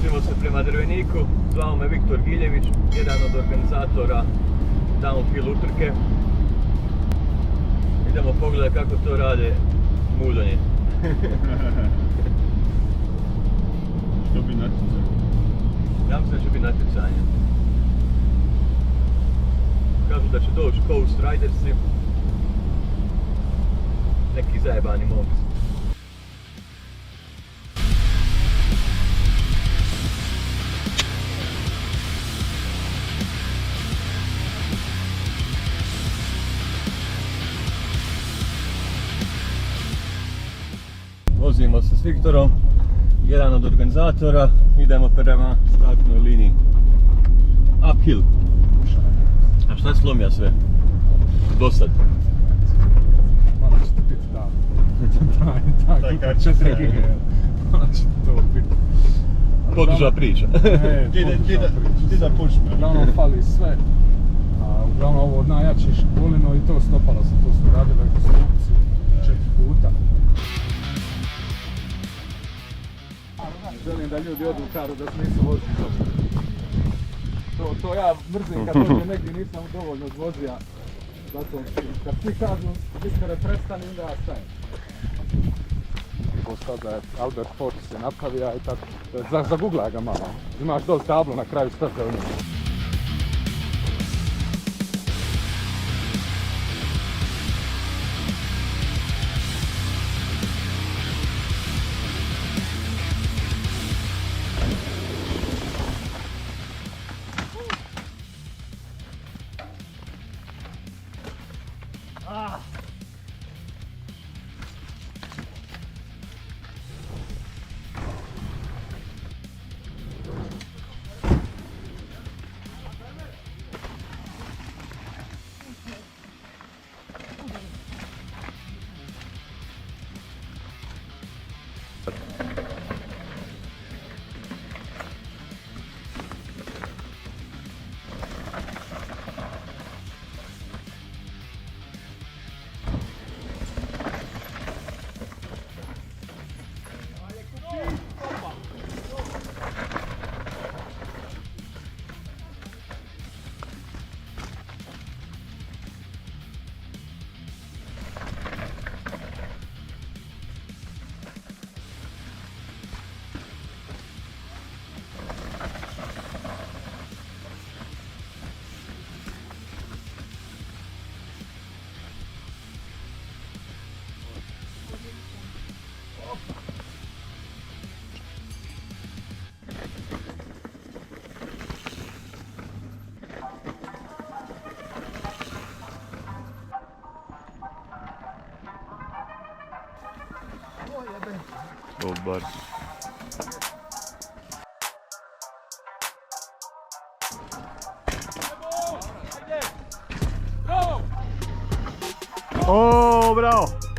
Vozimo se prema Drveniku, zvao me Viktor Giljević, jedan od organizatora downhill utrke. Idemo pogledati kako to rade Mudonji. Što bi natjecanje? Ja mislim da će biti natjecanje. Kažu da će doći Coast Ridersi, neki zajebani momci. Vozimo se s Viktorom, jedan od organizatora, idemo prema startnoj liniji. Uphill. A šta je slomija sve? Dosad. Malo će ti biti Taj da. karčica. 4 gige. Malo će ti to biti. Poduža priča. Ti da počne. Uglavnom fali sve. A uglavnom ovo od najjačih školino i to stopalo se. To smo radili rekonstrukciju 4 puta. Želim da ljudi odu u karu da se nisu vozili dobro. To ja mrzim kad dođem negdje nisam dovoljno odvozija. Zato kad svi kažu iskore prestani, onda ja stajem. Ovo sad da je Albert Fortis se napravio i tako. Zaguglaj ga malo. Imaš dole tablu na kraju staze u njegu. Dobar. O, bravo!